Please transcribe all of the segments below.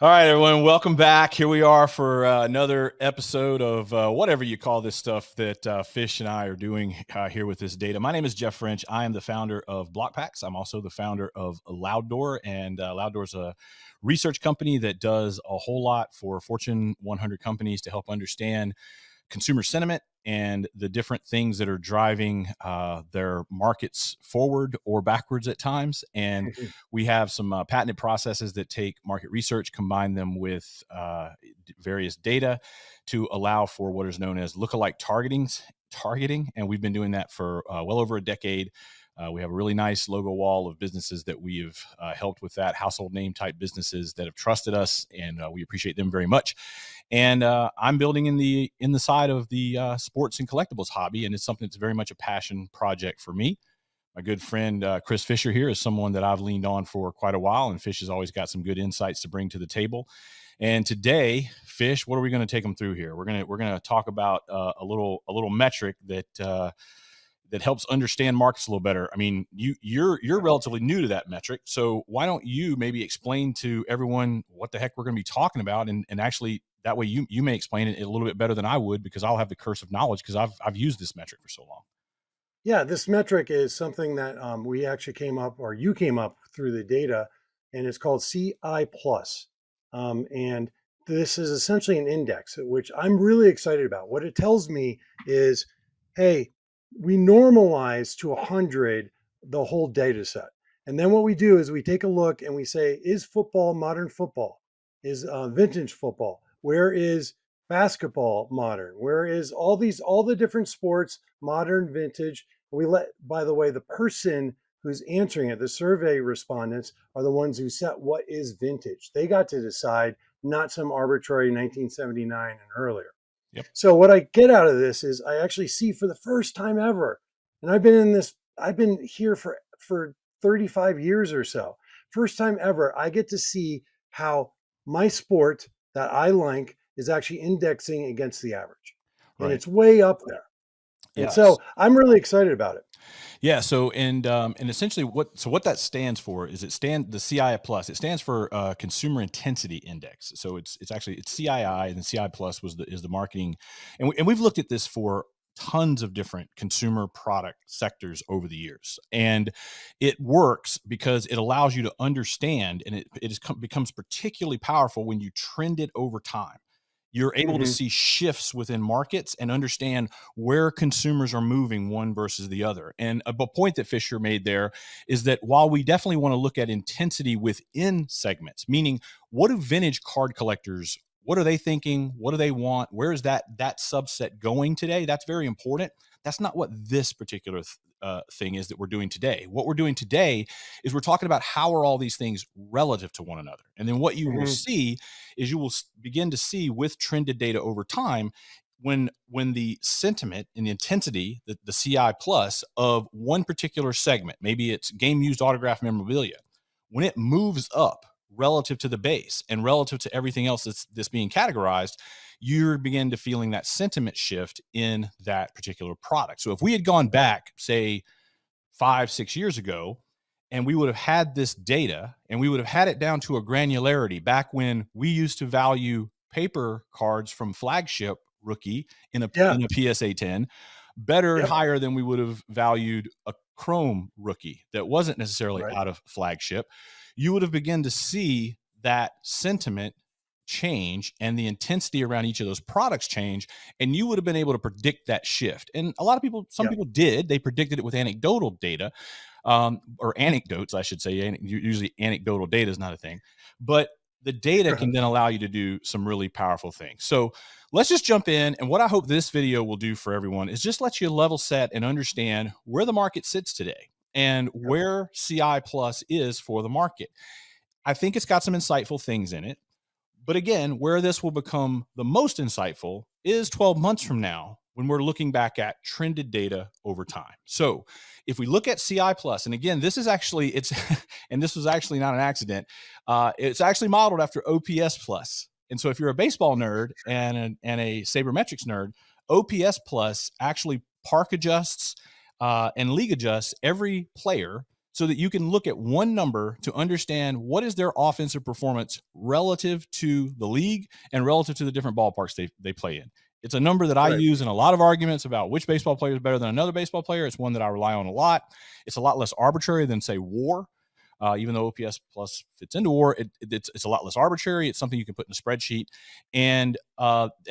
All right, everyone, welcome back. Here we are for another episode of whatever you call this stuff that Fish and I are doing here with this data. My name is Jeff French. I am the founder of Blokpax. I'm also the founder of Louddoor, and Louddoor is a research company that does a whole lot for Fortune 100 companies to help understand consumer sentiment and the different things that are driving their markets forward or backwards at times. And we have some patented processes that take market research, combine them with various data to allow for what is known as lookalike targeting. And we've been doing that for well over a decade. We have a really nice logo wall of businesses that we have helped with that, household name type businesses that have trusted us, and we appreciate them very much. And I'm building in the side of the sports and collectibles hobby, and it's something that's very much a passion project for me. My good friend Chris Fisher here is someone that I've leaned on for quite a while, and Fish has always got some good insights to bring to the table. And today, Fish, what are we going to take them through here? We're gonna talk about a little metric that helps understand markets a little better. I mean, you're relatively new to that metric, so why don't you maybe explain to everyone what the heck we're going to be talking about, and actually that way you may explain it a little bit better than I would, because I'll have the curse of knowledge because I've used this metric for so long. Yeah, this metric is something that we actually came up, or you came up through the data, and it's called CI plus. And this is essentially an index, which I'm really excited about. What it tells me is, hey, we normalize to 100 the whole data set. And then what we do is we take a look and we say, is football modern football? Is vintage football? Where is basketball modern? Where is all the different sports, modern, vintage? We let, by the way, the person who's answering it, the survey respondents, are the ones who set what is vintage. They got to decide, not some arbitrary 1979 and earlier. Yep. So what I get out of this is I actually see for the first time ever, and I've been here for 35 years or so. First time ever, I get to see how my sport that I like is actually indexing against the average. And Right. it's way up there. And Yes. so I'm really excited about it. Yeah. So and essentially what that stands for is the CI plus. It stands for Consumer Intensity Index. So it's CII, and the CI plus is the marketing, and we've looked at this for tons of different consumer product sectors over the years, and it works because it allows you to understand, and becomes particularly powerful when you trend it over time. You're able to Mhm. see shifts within markets and understand where consumers are moving one versus the other. And a point that Fisher made there is that while we definitely want to look at intensity within segments, meaning what do vintage card collectors, what are they thinking? What do they want? Where is that subset going today? That's very important. That's not what this particular thing is that we're doing today. What we're doing today is we're talking about how are all these things relative to one another. And then what you will Mhm. see is you will begin to see with trended data over time when the sentiment and the intensity, the CI plus of one particular segment, maybe it's game used autograph memorabilia, when it moves up relative to the base and relative to everything else that's being categorized, you're begin to feeling that sentiment shift in that particular product. So if we had gone back, say 5-6 years ago, and we would have had this data and we would have had it down to a granularity back when we used to value paper cards from flagship rookie in a Yeah. PSA 10 better and Yep. higher than we would have valued a chrome rookie that wasn't necessarily Right. out of flagship. You would have begun to see that sentiment change and the intensity around each of those products change, and you would have been able to predict that shift. And a lot of people, some Yep. people did, they predicted it with anecdotal data, or anecdotes, I should say. Usually anecdotal data is not a thing, but the data can then allow you to do some really powerful things. So let's just jump in. And what I hope this video will do for everyone is just let you level set and understand where the market sits today and Yep. where CI plus is for the market. I think it's got some insightful things in it. But again, where this will become the most insightful is 12 months from now when we're looking back at trended data over time. So if we look at CI plus, and again, this is actually, it's, and this was actually not an accident. It's actually modeled after OPS plus. And so if you're a baseball nerd and a sabermetrics nerd, OPS plus actually park adjusts and league adjusts every player so that you can look at one number to understand what is their offensive performance relative to the league and relative to the different ballparks they play in. It's a number that I Right. use in a lot of arguments about which baseball player is better than another baseball player. It's one that I rely on a lot. It's a lot less arbitrary than, say, WAR. Even though OPS plus fits into WAR, it's a lot less arbitrary. It's something you can put in a spreadsheet, and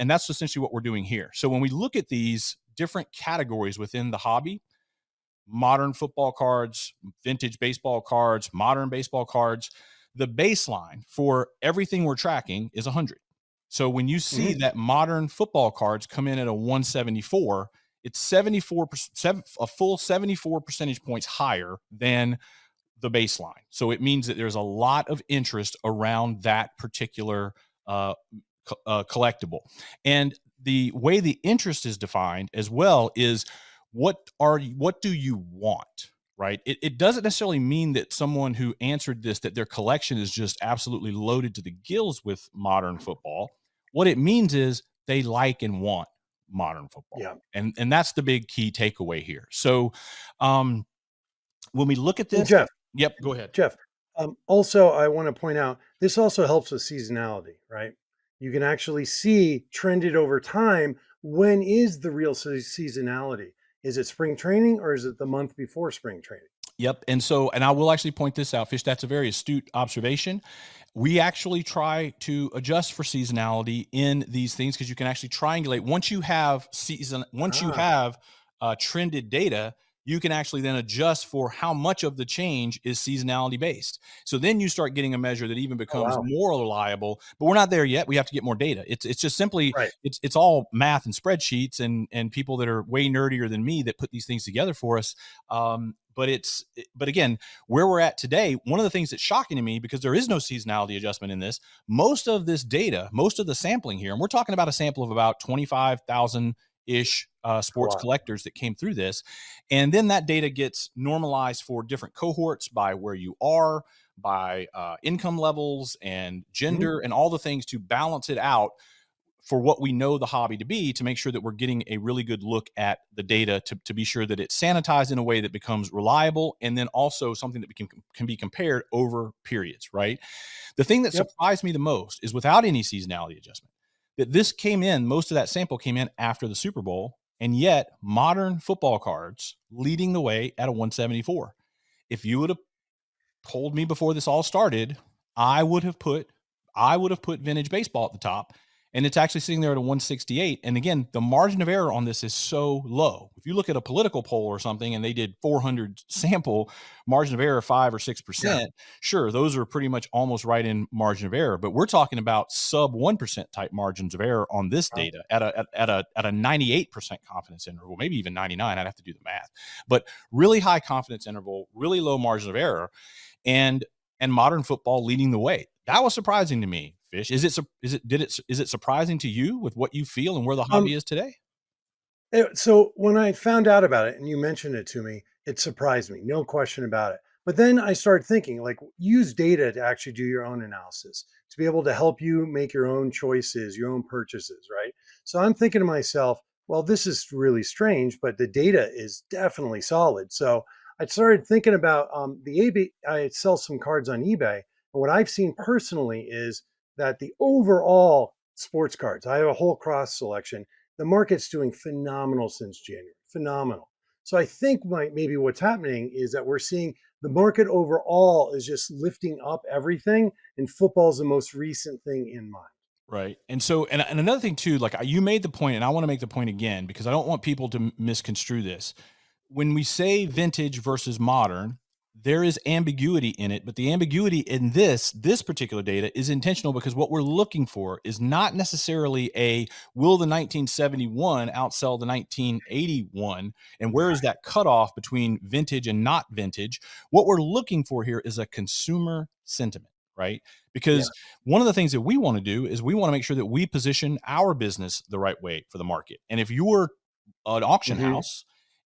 that's essentially what we're doing here. So when we look at these different categories within the hobby, modern football cards, vintage baseball cards, modern baseball cards, the baseline for everything we're tracking is 100. So when you see Mhm. that modern football cards come in at a 174, it's 74%, a full 74 percentage points higher than the baseline. So it means that there's a lot of interest around that particular uh, collectible. And the way the interest is defined as well is what do you want? Right. It doesn't necessarily mean that someone who answered this, that their collection is just absolutely loaded to the gills with modern football. What it means is they like and want modern football. Yeah. And that's the big key takeaway here. So when we look at And this, yep, go ahead. Jeff, also, I want to point out this also helps with seasonality, right? You can actually see trended over time. When is the real seasonality? Is it spring training or is it the month before spring training? Yep. And I will actually point this out, Fish. That's a very astute observation. We actually try to adjust for seasonality in these things because you can actually triangulate. Once you Ah, have trended data, you can actually then adjust for how much of the change is seasonality based. So then you start getting a measure that even oh, becomes wow. more reliable. But we're not there yet. We have to get more data. It's just simply Right. it's all math and spreadsheets and people that are way nerdier than me that put these things together for us. But again, where we're at today, one of the things that's shocking to me, because there is no seasonality adjustment in this, most of this data, most of the sampling here, and we're talking about a sample of about 25,000 ish A sports lot. collectors that came through this. And then that data gets normalized for different cohorts by where you are, by income levels and Mhm. gender, and all the things to balance it out for what we know the hobby to be, to make sure that we're getting a really good look at the data to be sure that it's sanitized in a way that becomes reliable, and then also something that can be compared over periods, right? The thing that Yep. surprised me the most is, without any seasonality adjustment, that most of that sample came in after the Super Bowl, and yet modern football cards leading the way at a 174. If you would have told me before this all started, I would have put vintage baseball at the top, and it's actually sitting there at a 168. And again, the margin of error on this is so low. If you look at a political poll or something and they did 400 sample, margin of error 5 or Yeah. 6%, sure, those are pretty much almost right in margin of error. But we're talking about sub 1% type margins of error on this Wow. data at a 98% confidence interval, maybe even 99. I'd have to do the math, but really high confidence interval, really low margin of error, and modern football leading the way. That was surprising to me. Fish, is it surprising to you with what you feel and where the Um, hobby is today? So when I found out about it and you mentioned it to me, it surprised me, no question about it. But then I started thinking, like, use data to actually do your own analysis, to be able to help you make your own choices, your own purchases, right? So I'm thinking to myself, well, this is really strange, but the data is definitely solid. So I started thinking about the AB. I sell some cards on eBay, and what I've seen personally is that the overall sports cards, I have a whole cross selection, the market's doing phenomenal since January, phenomenal. So I think maybe what's happening is that we're seeing the market overall is just lifting up everything, and football is the most recent thing in mind. Right. And so, and another thing too, like you made the point, and I want to make the point again because I don't want people to misconstrue this. When we say vintage versus modern, there is ambiguity in it, but the ambiguity in this particular data is intentional, because what we're looking for is not necessarily a will the 1971 outsell the 1981, and where is that cutoff between vintage and not vintage. What we're looking for here is a consumer sentiment, right? Yeah. Because one of the things that we want to do is we want to make sure that we position our business the right way for the market. And if you're an auction Hmm. house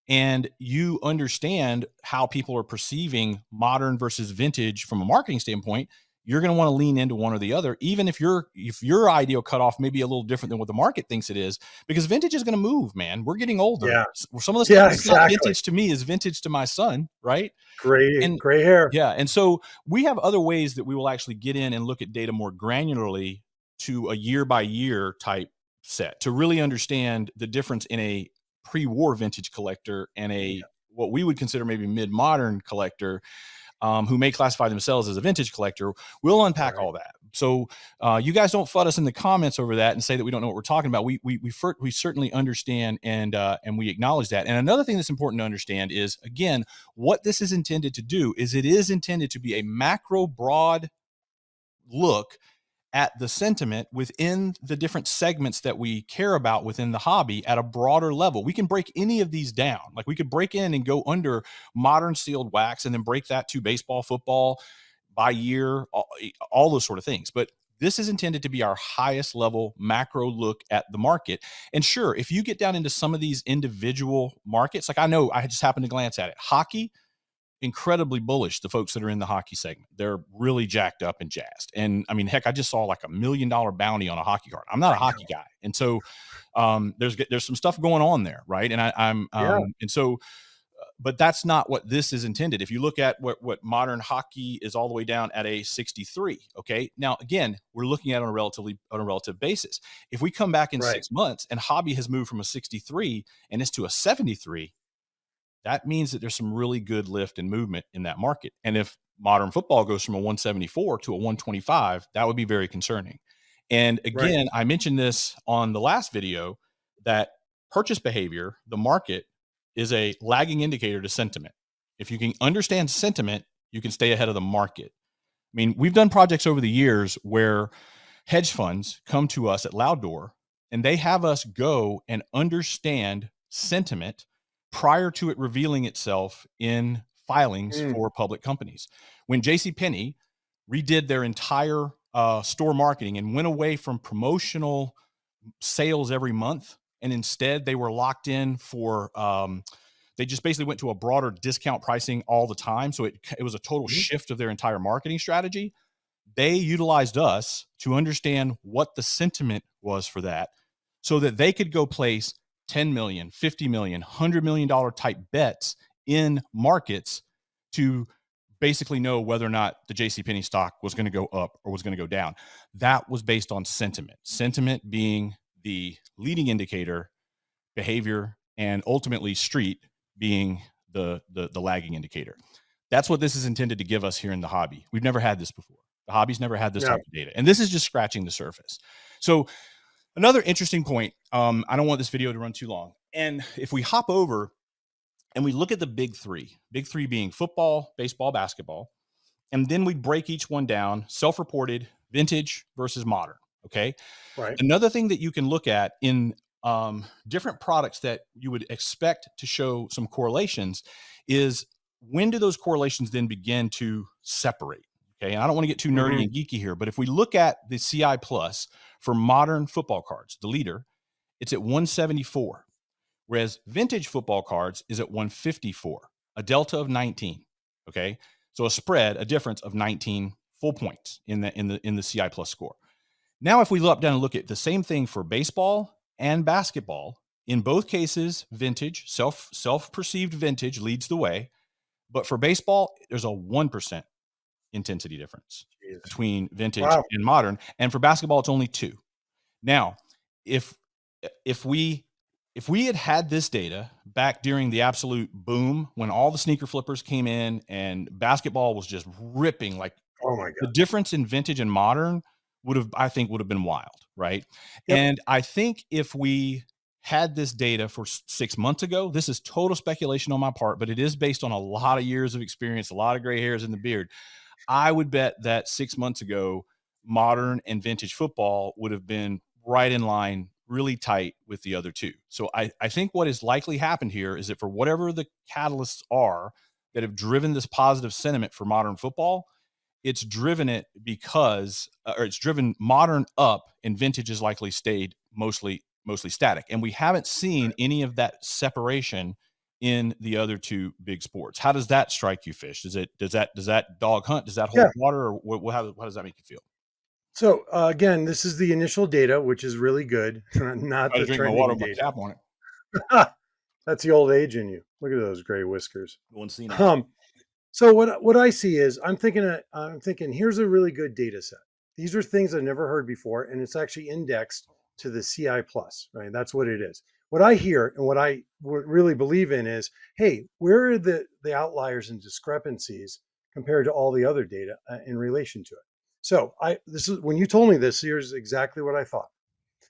and you understand how people are perceiving modern versus vintage from a marketing standpoint, you're going to want to lean into one or the other, even if your ideal cutoff may be a little different than what the market thinks it is, because vintage is going to move, man. We're getting older. Yeah. Some of the stuff Yeah, that's not exactly. vintage to me is vintage to my son, right? And Gray hair. yeah, and so we have other ways that we will actually get in and look at data more granularly to a year by year type set to really understand the difference in a pre-war vintage collector and a what we would consider maybe mid-modern collector, who may classify themselves as a vintage collector. We'll unpack all that. So you guys don't flood us in the comments over that and say that we don't know what we're talking about. We certainly understand and we acknowledge that. And another thing that's important to understand is, again, what this is intended to do is it is intended to be a macro broad look at the sentiment within the different segments that we care about within the hobby at a broader level. We can break any of these down. Like we could break in and go under modern sealed wax and then break that to baseball, football by year, all those sort of things. But this is intended to be our highest level macro look at the market. And sure, if you get down into some of these individual markets, like I know I just happened to glance at it, hockey, incredibly bullish, the folks that are in the hockey segment. They're really jacked up and jazzed. And I mean, heck, I just saw like $1 million bounty on a hockey card. I'm not a hockey guy. And so there's some stuff going on there, right? And and so but that's not what this is intended. If you look at what modern hockey is all the way down at a 63, okay? Now, again, we're looking at it on a relative basis. If we come back in 6 months and hobby has moved from a 63 and it's to a 73, that means that there's some really good lift and movement in that market. And if modern football goes from a 174 to a 125, that would be very concerning. And again, I mentioned this on the last video that purchase behavior, the market, is a lagging indicator to sentiment. If you can understand sentiment, you can stay ahead of the market. I mean, we've done projects over the years where hedge funds come to us at Loud Door and they have us go and understand sentiment prior to it revealing itself in filings for public companies. When JCPenney redid their entire store marketing and went away from promotional sales every month, and instead they were locked in for they just basically went to a broader discount pricing all the time. So it was a total shift of their entire marketing strategy. They utilized us to understand what the sentiment was for that so that they could go place 10 million, 50 million, $100 million type bets in markets to basically know whether or not the JCPenney stock was going to go up or was going to go down. That was based on sentiment being the leading indicator, behavior, and ultimately street being the lagging indicator. That's what this is intended to give us here in the hobby. We've never had this before. The hobby's never had this type of data. And this is just scratching the surface. So another interesting point, I don't want this video to run too long. And if we hop over and we look at the big three being football, baseball, basketball, and then we break each one down, self-reported, vintage versus modern, okay? Right. Another thing that you can look at in different products that you would expect to show some correlations is when do those correlations then begin to separate? Okay. And I don't want to get too nerdy and geeky here, but if we look at the CI plus for modern football cards, the leader, it's at 174, whereas vintage football cards is at 154, a delta of 19. Okay. So a spread, a difference of 19 full points in the CI plus score. Now, if we look down and look at the same thing for baseball and basketball, in both cases, vintage, self-perceived vintage leads the way. But for baseball, there's a 1% intensity difference between vintage and modern. And for basketball, it's only 2. Now, if we had this data back during the absolute boom when all the sneaker flippers came in and basketball was just ripping, like, oh my God, the difference in vintage and modern would have been wild, right? And I think if we had this data for 6 months ago, this is total speculation on my part, but it is based on a lot of years of experience, a lot of gray hairs in the beard. I would bet that 6 months ago, modern and vintage football would have been right in line, really tight with the other two. So I think what has likely happened here is that for whatever the catalysts are that have driven this positive sentiment for modern football, it's driven it because, or it's driven modern up, and vintage has likely stayed mostly static. And we haven't seen any of that separation in the other two big sports. How does that strike you, Fish? Does that dog hunt? Does that hold Yeah. water, or how does that make you feel? So again, this is the initial data, which is really good, not I the just drink my water trending with my data. cap on it. That's the old age in you. Look at those gray whiskers. Going senile. Um, So what I see is I'm thinking here's a really good data set. These are things I've never heard before, and it's actually indexed to the CI plus, right? That's what it is. What I hear and what I would really believe in is, hey, where are the outliers and discrepancies compared to all the other data in relation to it? So I this is when you told me this, here's exactly what I thought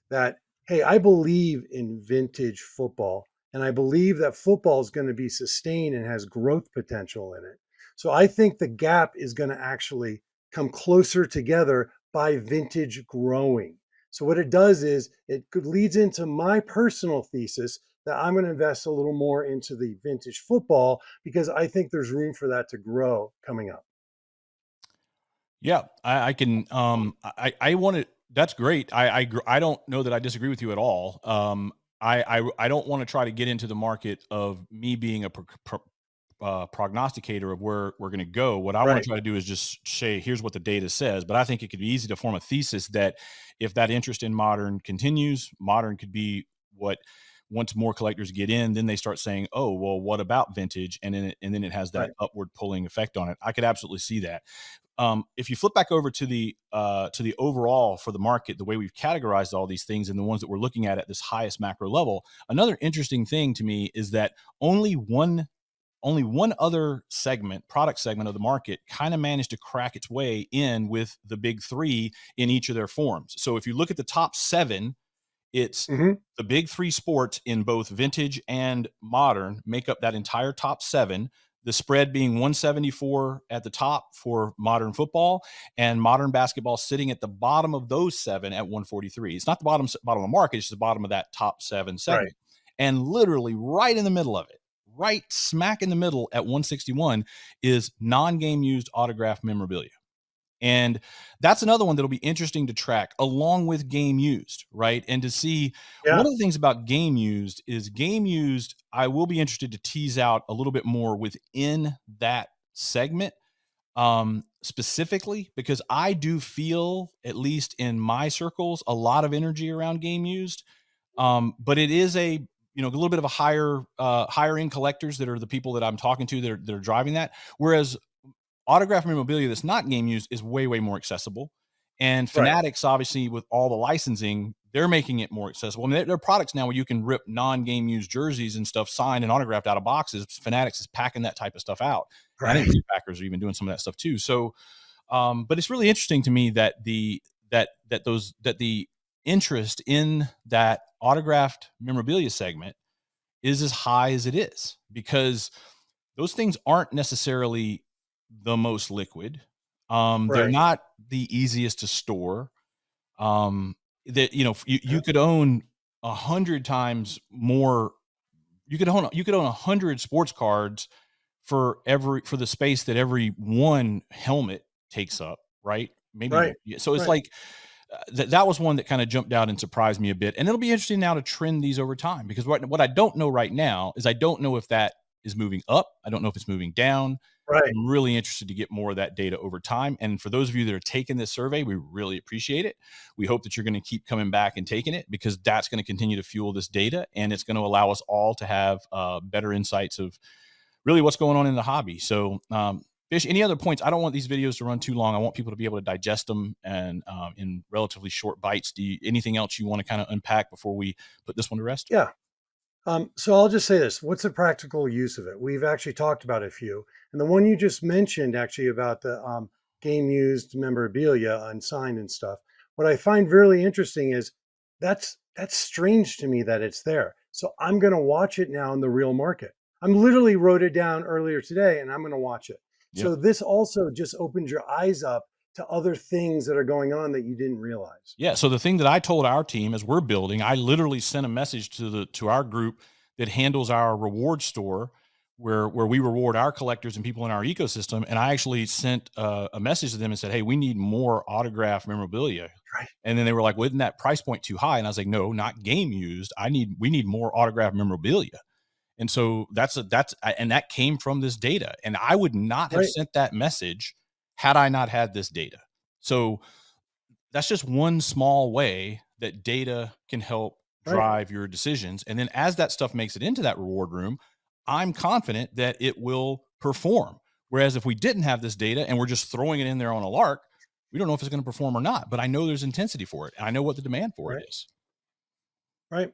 that, hey, I believe in vintage football and I believe that football is going to be sustained and has growth potential in it. So I think the gap is going to actually come closer together by vintage growing. So what it does is leads into my personal thesis that I'm going to invest a little more into the vintage football because I think there's room for that to grow coming up. Yeah, I can. I want to. That's great. I don't know that I disagree with you at all. I don't want to try to get into the market of me being a prognosticator of where we're going to go. What I want Right, to try to do is just say, here's what the data says. But I think it could be easy to form a thesis that if that interest in modern continues, modern could be what once more collectors get in, then they start saying, oh, well, what about vintage? And then it has that right. upward pulling effect on it. I could absolutely see that. If you flip back over to the overall for the market, the way we've categorized all these things and the ones that we're looking at this highest macro level, another interesting thing to me is that only one other product segment of the market kind of managed to crack its way in with the big three in each of their forms. So if you look at the top seven, it's Hmm. the big three sports in both vintage and modern make up that entire top seven. The spread being 174 at the top for modern football, and modern basketball sitting at the bottom of those seven at 143. It's not the bottom of the market; it's the bottom of that top seven Right, segment, and literally right in the middle of it, right smack in the middle at 161 is non-game used autograph memorabilia. And that's another one that'll be interesting to track along with game used, right? And to see one yeah, of the things about game used, I will be interested to tease out a little bit more within that segment, specifically, because I do feel, at least in my circles, a lot of energy around game used. But it is a little bit of a higher end collectors that are the people that I'm talking to that are driving that. Whereas autograph memorabilia that's not game used is way, way more accessible. And right. Fanatics, obviously, with all the licensing, they're making it more accessible. I mean, there are products now where you can rip non-game used jerseys and stuff signed and autographed out of boxes. Fanatics is packing that type of stuff out, and I think Right. repackers are even doing some of that stuff too. So, but it's really interesting to me that the interest in that autographed memorabilia segment is as high as it is because those things aren't necessarily the most liquid. They're Right. not the easiest to store. Um, that you Yeah. could own 100 times more. You could own 100 sports cards for the space that every one helmet takes up, right? Maybe even Right. yeah, so it's Right. like that was one that kind of jumped out and surprised me a bit. And it'll be interesting now to trend these over time because what I don't know right now is I don't know if that is moving up. I don't know if it's moving down. Right. I'm really interested to get more of that data over time. And for those of you that are taking this survey, we really appreciate it. We hope that you're going to keep coming back and taking it because that's going to continue to fuel this data and it's going to allow us all to have better insights of really what's going on in the hobby. So, Fish, any other points? I don't want these videos to run too long. I want people to be able to digest them and in relatively short bites. Anything else you want to kind of unpack before we put this one to rest? Yeah. So I'll just say this. What's the practical use of it? We've actually talked about a few. And the one you just mentioned actually about the game used memorabilia unsigned and stuff. What I find really interesting is that's strange to me that it's there. So I'm gonna watch it now in the real market. I'm literally wrote it down earlier today and I'm gonna watch it. Yep. So this also just opens your eyes up to other things that are going on that you didn't realize. Yeah. So the thing that I told our team as we're building, I literally sent a message to our group that handles our reward store, where we reward our collectors and people in our ecosystem. And I actually sent a message to them and said, "Hey, we need more autograph memorabilia." Right. And then they were like, "Well, isn't that price point too high?" And I was like, "No, not game used. We need more autograph memorabilia." And so and that came from this data. And I would not have Right. sent that message had I not had this data. So that's just one small way that data can help Right. drive your decisions. And then as that stuff makes it into that reward room, I'm confident that it will perform. Whereas if we didn't have this data and we're just throwing it in there on a lark, we don't know if it's going to perform or not. But I know there's intensity for it. And I know what the demand for it Right. is. Right.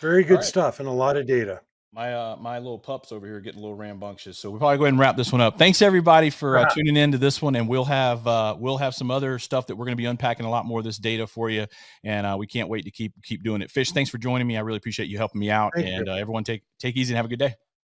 Very All good right. stuff and a lot of data. My little pups over here are getting a little rambunctious, so we'll probably go ahead and wrap this one up. Thanks everybody for tuning in to this one, and we'll have some other stuff that we're going to be unpacking a lot more of this data for you, and we can't wait to keep doing it. Fish, thanks for joining me. I really appreciate you helping me out, Thank you. and everyone take easy and have a good day.